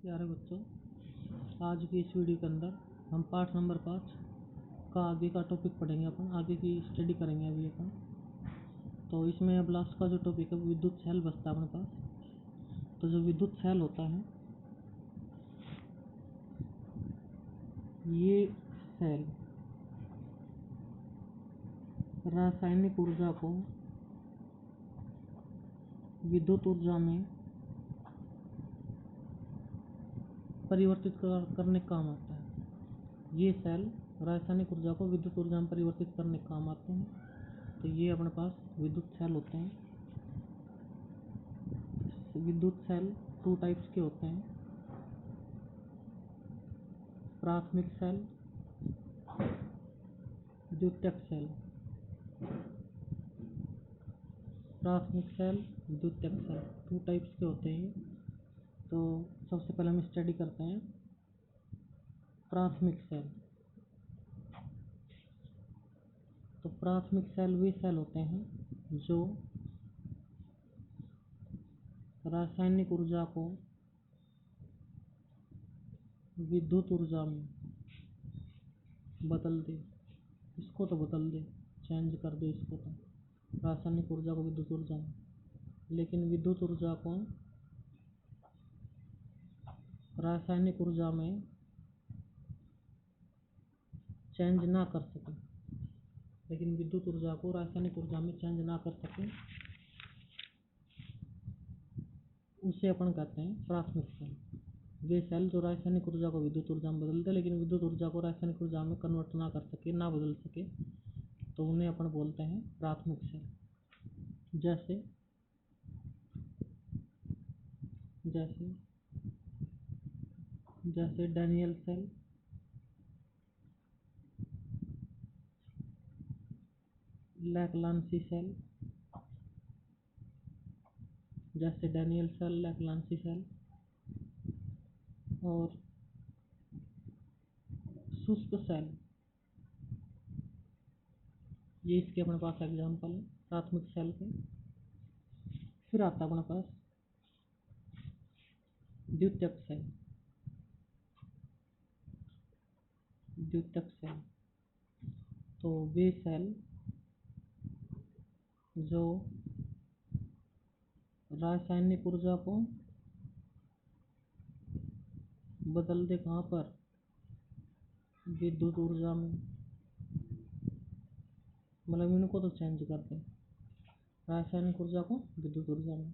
प्यारे बच्चों, आज की इस वीडियो के अंदर हम पाठ नंबर 5 का आगे का टॉपिक पढ़ेंगे। अपन आगे की स्टडी करेंगे अभी अपन। तो इसमें अब लास्ट का जो टॉपिक है विद्युत सेल बचता है अपने पास। तो जो विद्युत सेल होता है, ये सेल रासायनिक ऊर्जा को विद्युत ऊर्जा में परिवर्तित करने का काम आता है। ये सेल रासायनिक ऊर्जा को विद्युत ऊर्जा में परिवर्तित करने का काम आते हैं। तो ये अपने पास विद्युत सेल होते हैं। विद्युत सेल 2 टाइप्स के होते हैं, प्राथमिक सेल, द्वितीयक सेल। प्राथमिक सेल, द्वितीयक सेल 2 टाइप्स के होते हैं। तो सबसे पहले हम स्टडी करते हैं प्राथमिक सेल। तो प्राथमिक सेल वे सेल होते हैं जो रासायनिक ऊर्जा को विद्युत ऊर्जा में बदल दे। इसको तो बदल दे, चेंज कर दे इसको, तो रासायनिक ऊर्जा को विद्युत ऊर्जा में, लेकिन विद्युत ऊर्जा को रासायनिक ऊर्जा में चेंज ना कर सके। लेकिन विद्युत ऊर्जा को रासायनिक ऊर्जा में चेंज ना कर सके, उसे अपन कहते हैं प्राथमिक सेल। वे सेल जो रासायनिक ऊर्जा को विद्युत ऊर्जा में बदलते, लेकिन विद्युत ऊर्जा को रासायनिक ऊर्जा में कन्वर्ट ना कर सके, ना बदल सके, तो उन्हें अपन बोलते हैं प्राथमिक सेल। जैसे जैसे जैसे डैनियल सेल, लैक्लांसी सेल, जैसे डैनियल सेल, लैक्लांसी सेल और शुष्क सेल, ये इसके अपने पास एग्जाम्पल है प्राथमिक सेल के। फिर आता है अपने पास द्वितीयक सेल। द्वितीयक सेल तो वे सेल जो रासायनिक ऊर्जा को बदल दे, कहाँ पर, विद्युत ऊर्जा में। मतलब इनको तो चेंज कर दे, रासायनिक ऊर्जा को विद्युत ऊर्जा में,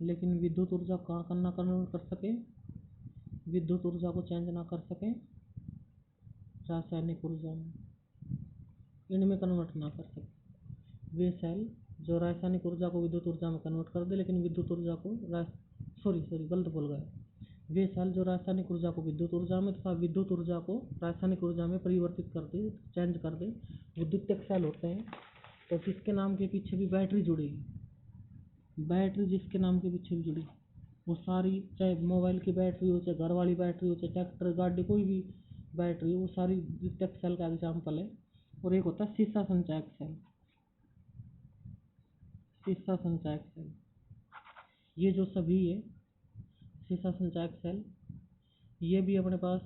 लेकिन विद्युत ऊर्जा कहाँ करना कन्वर्ट कर सके, विद्युत ऊर्जा को चेंज ना कर सके रासायनिक ऊर्जा में, इनमें कन्वर्ट ना कर सके। वे सेल जो रासायनिक ऊर्जा को विद्युत ऊर्जा में कन्वर्ट कर दे, लेकिन विद्युत ऊर्जा को गलत बोल गया। वे सेल जो रासायनिक ऊर्जा को विद्युत ऊर्जा में तथा विद्युत ऊर्जा को रासायनिक ऊर्जा में परिवर्तित कर दे, चेंज कर दे, विद्युतीय सेल होते हैं। तो जिसके नाम के पीछे भी बैटरी जुड़ेगी, बैटरी जिसके नाम के पीछे भी जुड़ी, वो सारी, चाहे मोबाइल की बैटरी हो, चाहे घर वाली बैटरी हो, चाहे ट्रैक्टर गाड़ी कोई भी बैटरी, वो सारी द्वितीयक सेल का एग्जाम्पल है। और एक होता है सीसा संचायक सेल। सीसा संचायक सेल, ये जो सभी है सीसा संचायक सेल, ये भी अपने पास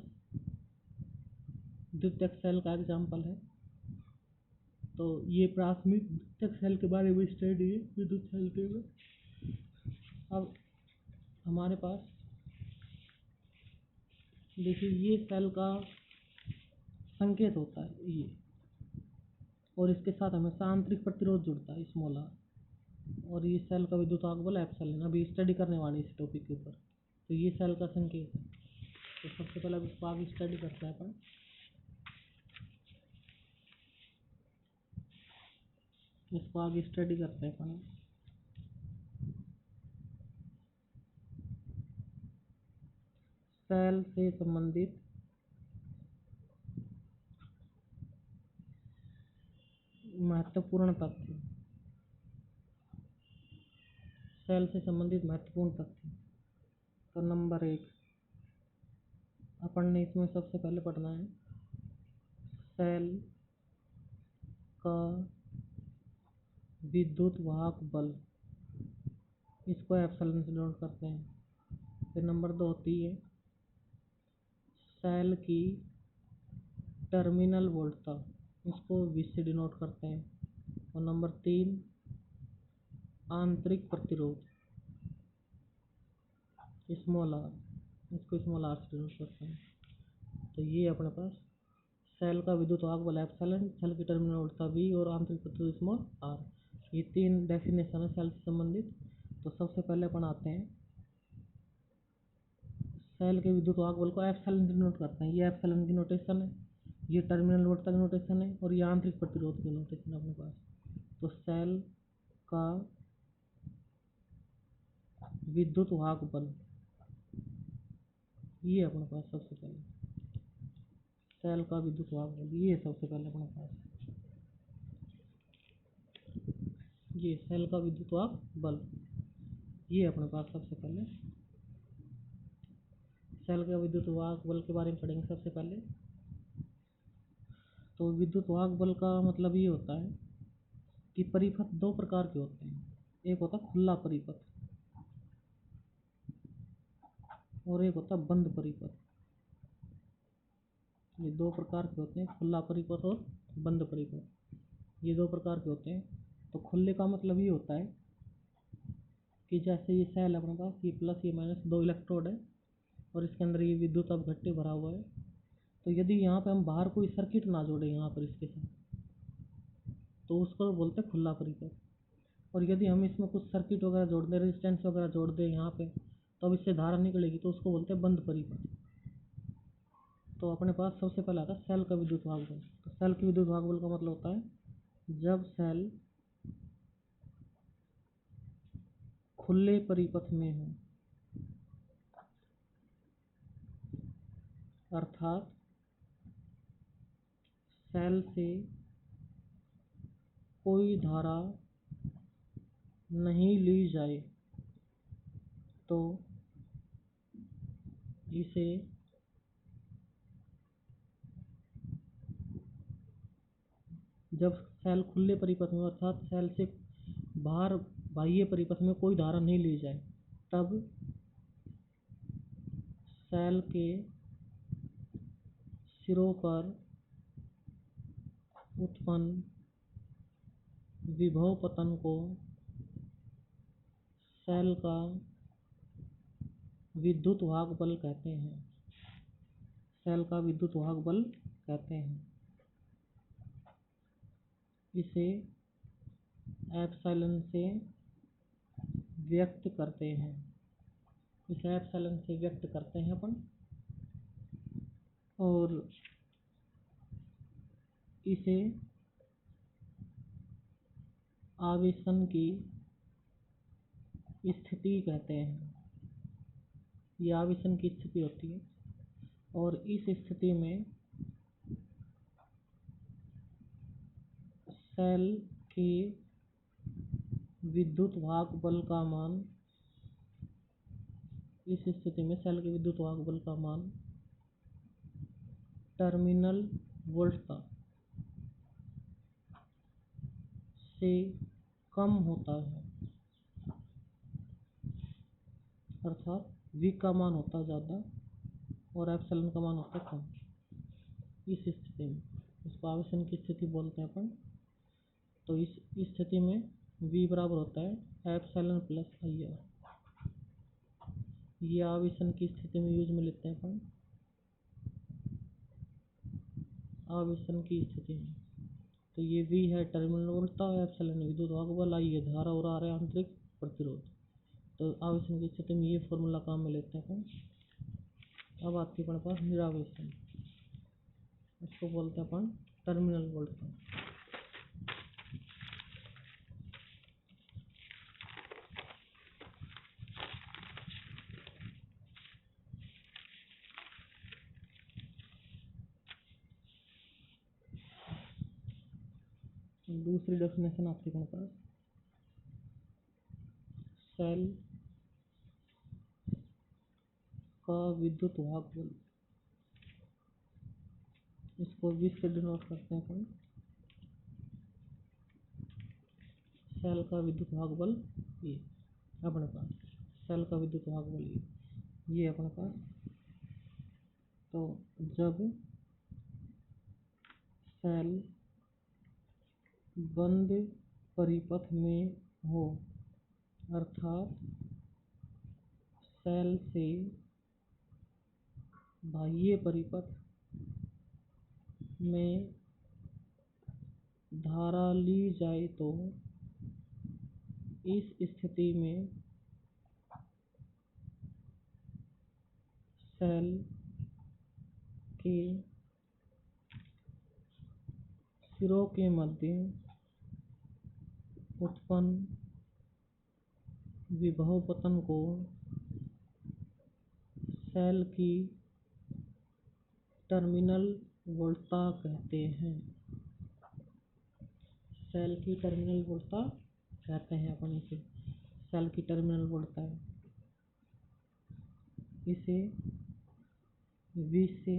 द्वितीयक सेल का एग्जाम्पल है। तो ये प्राथमिक द्वितीयक सेल के बारे में स्टडी है विद्युत सेल के में। अब हमारे पास देखिए, ये सेल का संकेत होता है ये, और इसके साथ हमेशा आंतरिक प्रतिरोध जुड़ता है स्मॉल आर, और ये सेल का विद्युतांक बल एप्सिलॉन। अभी स्टडी करने वाली इस टॉपिक के ऊपर। तो ये सेल का संकेत है। तो सबसे पहले अब इसको आगे स्टडी करते हैं अपन। इसको आगे स्टडी करते हैं अपन। सेल से संबंधित महत्वपूर्ण तथ्य। सेल से संबंधित महत्वपूर्ण तथ्य। तो नंबर 1 अपन ने इसमें सबसे पहले पढ़ना है सेल का विद्युत वाहक बल, इसको एप्सिलॉन से डिनोट करते हैं। फिर नंबर 2 होती है सेल की टर्मिनल वोल्टता, इसको V से डिनोट करते हैं। और नंबर 3 आंतरिक प्रतिरोध स्मॉल आर, इसको स्मॉल आर से डिनोट करते हैं। तो ये अपने पास सेल का विद्युत वाहक बल एप्सिलॉन, सेल की टर्मिनल वोल्टता V और आंतरिक प्रतिरोध स्मॉल आर, ये 3 डेफिनेशन है सेल से संबंधित। तो सबसे पहले अपन आते हैं सेल के विद्युत वाहक बल को एप्सिलॉन से डिनोट करते हैं। ये एप्सिलॉन की नोटेशन है, ये टर्मिनल वोल्टता की नोटेशन है और ये आंतरिक प्रतिरोध की नोटेशन है अपने पास। तो सेल का विद्युत वाहक बल, ये अपने पास सबसे पहले सेल का विद्युत वाहक बल, ये सबसे पहले अपने पास ये सेल का विद्युत वाहक बल, ये अपने पास सबसे पहले सेल का विद्युत वाहक बल के बारे में पढ़ेंगे सबसे पहले। तो विद्युत वाहक बल का मतलब ये होता है कि परिपथ दो प्रकार के होते हैं, एक होता है खुला परिपथ और एक होता है बंद परिपथ। ये दो प्रकार के होते हैं, खुला परिपथ और बंद परिपथ, ये दो प्रकार के होते हैं। तो खुले का मतलब ये होता है कि जैसे ये सेल अपने पास, ये प्लस ये माइनस 2 इलेक्ट्रोड है और इसके अंदर ये विद्युत अपघट्य भरा हुआ है। तो यदि यहाँ पे हम बाहर कोई सर्किट ना जोड़े यहाँ पर इसके साथ, तो उसको बोलते हैं खुला परिपथ। और यदि हम इसमें कुछ सर्किट वगैरह जोड़ दें, रेजिस्टेंस वगैरह जोड़ दें यहाँ पे, तो अब इससे धारा निकलेगी, तो उसको बोलते हैं बंद परिपथ। तो अपने पास सबसे पहला आता है सेल का विद्युत वाहक बल। तो सेल की विद्युत वाहक बल का मतलब होता है जब सेल खुले परिपथ में हो, अर्थात सेल से कोई धारा नहीं ली जाए, तो इसे जब सेल खुले परिपथ में, अर्थात सेल से बाहर बाह्य परिपथ में कोई धारा नहीं ली जाए, तब सेल के सिरों पर उत्पन्न विभव पतन को सेल का विद्युत वाहक बल कहते हैं। सेल का विद्युत वाहक बल कहते हैं। इसे एप्सिलॉन से व्यक्त करते हैं, इसे एप्सिलॉन से व्यक्त करते हैं अपन। और इसे आवेशन की स्थिति कहते हैं। ये आवेशन की स्थिति होती है और इस स्थिति में सेल के विद्युत वाहक बल का मान, इस स्थिति में सेल के विद्युत वाहक बल का मान टर्मिनल वोल्टता से कम होता है, अर्थात V का मान होता है ज़्यादा और एप्सिलॉन का मान होता है कम। इस स्थिति में इसको आवेशन की स्थिति बोलते हैं अपन। तो इस स्थिति में V बराबर होता है एप्सिलॉन प्लस IR। ये आवेशन की स्थिति में यूज में लेते हैं अपन, आवेशन की स्थिति में। तो ये V है टर्मिनल वोल्टता, एप्सिलॉन विद्युत वाहक बल, I है धारा और R है आंतरिक प्रतिरोध। तो आवेशन की स्थिति में ये फॉर्मूला काम में लेते हैं अपन। अब आती है अपने पास निरावेशन, इसको बोलते हैं अपन टर्मिनल वोल्टता। दूसरी डेफिनेशन आती है अपने पास सेल का विद्युत वाहक बल, इसको V से डिनोट करते हैं अपन। सेल का विद्युत वाहक बल ये अपने पास, सेल का विद्युत वाहक बल ये अपने पास। तो जब सेल बंद परिपथ में हो, अर्थात सेल से बाह्य परिपथ में धारा ली जाए तो इस स्थिति में सेल के सिरों के मध्य उत्पन्न विभव पतन को सेल की टर्मिनल वोल्टता कहते हैं। सेल की टर्मिनल वोल्टता कहते हैं अपन इसे, सेल की टर्मिनल वोल्टता है। इसे V से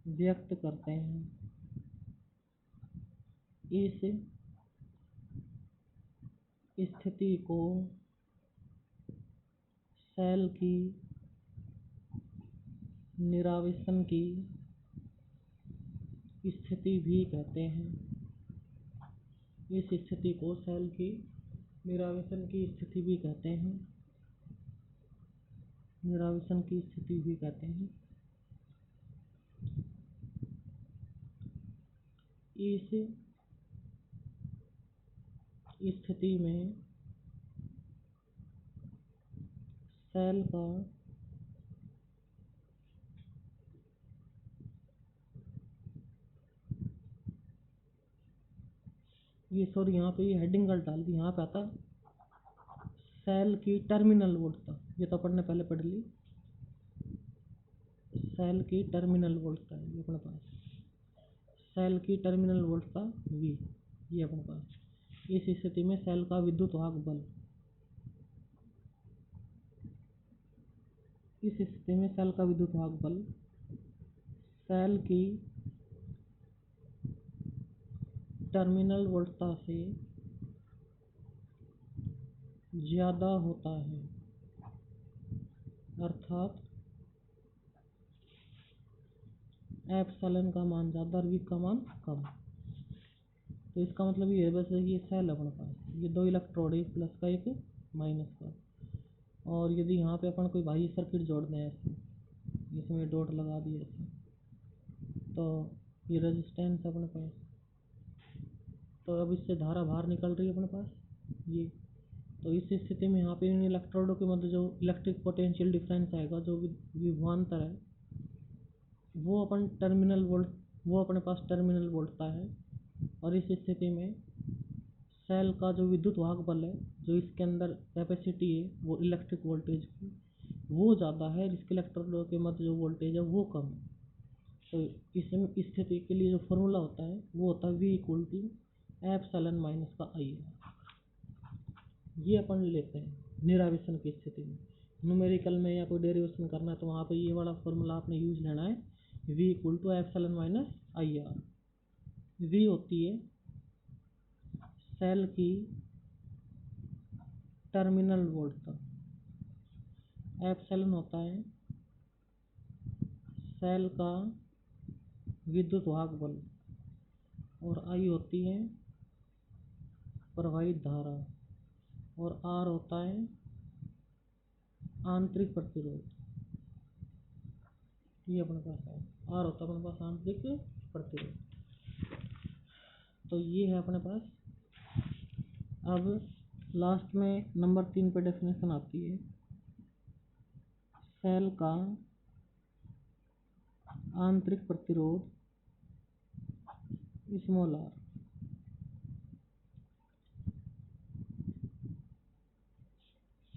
व्यक्त करते हैं। इस स्थिति को सेल की निरावेशन की स्थिति भी कहते हैं। इस स्थिति को सेल की निरावेशन की स्थिति भी कहते हैं। निरावेशन की स्थिति भी कहते हैं। इस स्थिति में सेल का यहाँ पे ये हेडिंग गलत डाल दी। यहाँ पे आता सेल की टर्मिनल वोल्टता, ये तो अपन ने पहले पढ़ ली। सेल की टर्मिनल वोल्टता है ये अपने पास, सेल की टर्मिनल वोल्टता V, ये अपने पास। इस स्थिति में सेल का विद्युत वाहक बल, इस स्थिति में सेल का विद्युत वाहक बल सेल की टर्मिनल वोल्टता से ज्यादा होता है, अर्थात एप्सिलॉन का मान ज़्यादा और V का मान कम। तो इसका मतलब ये है, वैसे ये सेल अपने पास, ये दो इलेक्ट्रोड, एक प्लस का एक माइनस का। और यदि यहाँ पे अपन कोई बाह्य सर्किट जोड़ दें ऐसे, इसमें डॉट लगा दिए ऐसे, तो ये रेजिस्टेंस है अपने पास। तो अब इससे धारा बाहर निकल रही है अपने पास ये। तो इस स्थिति में यहाँ पे इन इलेक्ट्रोडों के मध्य जो इलेक्ट्रिक पोटेंशियल डिफरेंस आएगा, जो विभवांतर है, वो अपने पास टर्मिनल वोल्टता है। और इस स्थिति में सेल का जो विद्युत वाहक बल है, जो इसके अंदर कैपेसिटी है वो इलेक्ट्रिक वोल्टेज की, वो ज़्यादा है, इसके इलेक्ट्रोडों के मध्य जो वोल्टेज है वो कम है। तो इस स्थिति के लिए जो फॉर्मूला होता है वो होता है V = एप्सिलॉन माइनस का IR। ये अपन लेते हैं निरावेशन की स्थिति में। न्यूमेरिकल में या कोई डेरिवेशन करना है तो वहाँ पे ये वाला फॉर्मूला आपने यूज लेना है, V = epsilon minus IR। V होती है सेल की टर्मिनल वोल्टता, एप्सिलॉन होता है सेल का विद्युत वाहक बल, और I होती है प्रवाहित धारा, और R होता है आंतरिक प्रतिरोध। ये अपने पास है, R होता है अपने पास आंतरिक प्रतिरोध। तो ये है अपने पास। अब लास्ट में नंबर 3 पे डेफिनेशन आती है, सेल का आंतरिक प्रतिरोध स्मॉल r।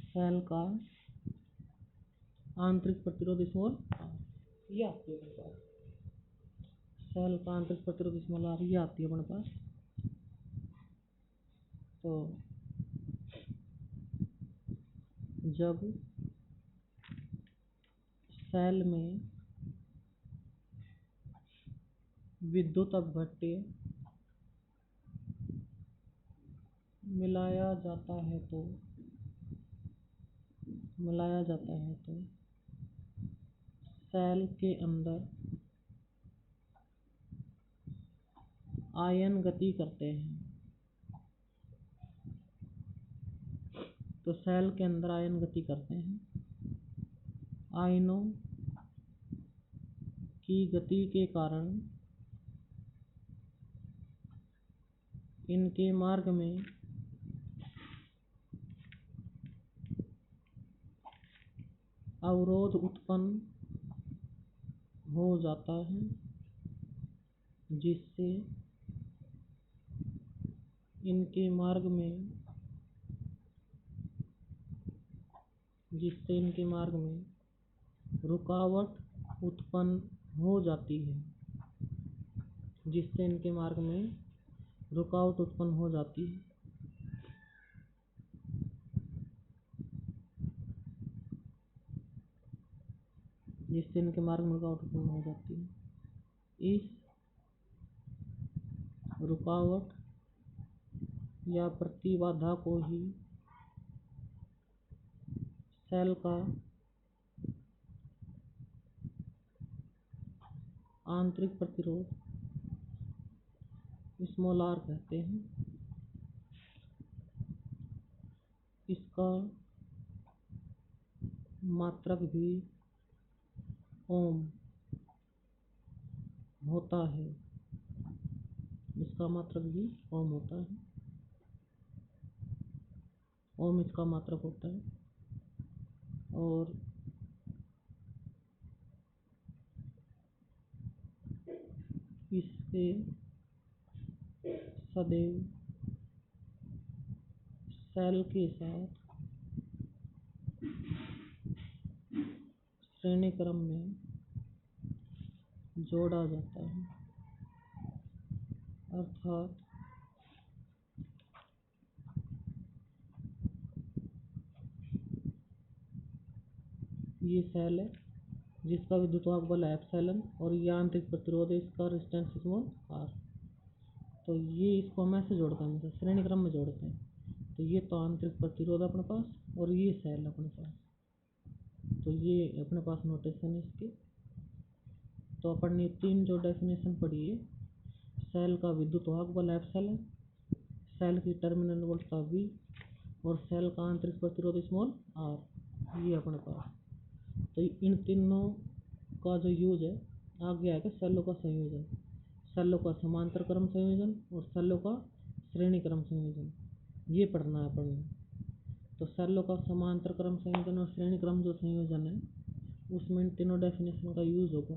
सेल का आंतरिक प्रतिरोध स्मॉल r, ये आती है अपने पास। सेल का आंतरिक प्रतिरोध स्मॉल r, ये आती है अपने पास। तो जब सेल में विद्युत अपघट्य मिलाया जाता है तो सेल के अंदर आयन गति करते हैं। तो सेल के अंदर आयन गति करते हैं। आयनों की गति के कारण इनके मार्ग में अवरोध उत्पन्न हो जाता है, जिससे इनके मार्ग में रुकावट उत्पन्न हो जाती है। जिससे इनके मार्ग में रुकावट उत्पन्न हो जाती है। जिससे इनके मार्ग में रुकावट उत्पन्न हो जाती है। इस रुकावट या प्रतिबाधा को ही सेल का आंतरिक प्रतिरोध स्मॉल r कहते हैं। इसका मात्रक भी ओम होता है। इसका मात्रक भी ओम होता है। ओम इसका मात्रक होता है। और इसके सदैव सेल के साथ श्रेणी क्रम में जोड़ा जाता है। अर्थात ये सेल है जिसका विद्युतवाहक बल है एप्सिलॉन और ये आंतरिक प्रतिरोध है, इसका रेजिस्टेंस स्मॉल r। तो ये इसको हम ऐसे जोड़ते हैं, मतलब श्रेणी क्रम में जोड़ते हैं। तो ये तो आंतरिक प्रतिरोध अपने पास और ये सेल अपने पास। तो ये अपने पास नोटेशन है इसके। तो अपन ने तीन जो डेफिनेशन पढ़ी है, सेल का विद्युतवाहक बल एप्सिलॉन, सेल की टर्मिनल वोल्टता V और सेल का आंतरिक प्रतिरोध स्मॉल r, ये अपने पास। तो इन तीनों का जो यूज है आगे आएगा सेलों का संयोजन, सेलों का समांतर क्रम संयोजन और सेलों का श्रेणी क्रम संयोजन, ये पढ़ना है अपन ने। तो सेलों का समांतर क्रम संयोजन और श्रेणी क्रम जो संयोजन है उसमें इन तीनों डेफिनेशन का यूज होगा।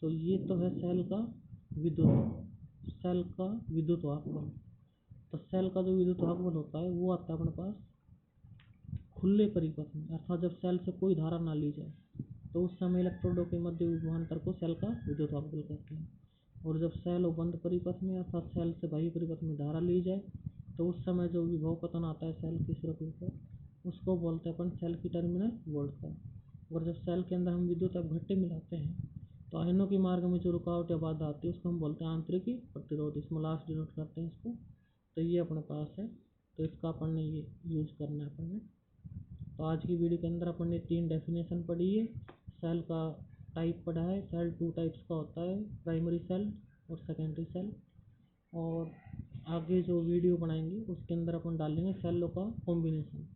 तो ये तो है सेल का विद्युतवाहक बल। तो सेल का जो विद्युतवाहक बल होता है वो आता है अपने पास खुले परिपथ में, अर्थात जब सेल से कोई धारा ना ली जाए तो उस समय इलेक्ट्रोडों के मध्य विभवांतर को सेल का विद्युतवाहक बल कहते हैं। और जब सेल बंद परिपथ में अर्थात सेल से बाह्य परिपथ में धारा ली जाए तो उस समय जो विभव पतन आता है सेल की सुरक्षा पर, उसको बोलते हैं अपन सेल की टर्मिनल वोल्ट का। और जब सेल के अंदर हम विद्युत अपघट्य मिलाते हैं तो आयनों के मार्ग में जो रुकावट या बाधा आती है उसको हम बोलते हैं आंतरिक प्रतिरोध, स्मॉल r डिनोट करते हैं इसको। तो ये अपने पास है, तो इसका अपन ने ये यूज करना है अपन ने। तो आज की वीडियो के अंदर अपन ने तीन डेफिनेशन पढ़ी है। सेल का टाइप पढ़ा है, सेल टू टाइप्स का होता है, प्राइमरी सेल और सेकेंडरी सेल। और आगे जो वीडियो बनाएंगे उसके अंदर अपन डालेंगे सेलों का कॉम्बिनेशन,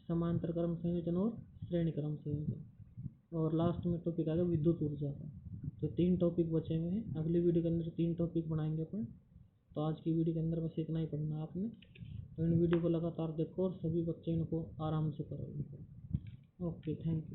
समांतर क्रम संयोजन और श्रेणी क्रम संयोजन। और लास्ट में टॉपिक आएगा विद्युत ऊर्जा का। तो तीन टॉपिक बचे हुए हैं, अगली वीडियो के अंदर तीन टॉपिक बनाएंगे अपन। तो आज की वीडियो के अंदर बस इतना ही पढ़ना है आपने। तो इन वीडियो को लगातार देखो और सभी बच्चे इनको आराम से करो इनको। Okay, thank you.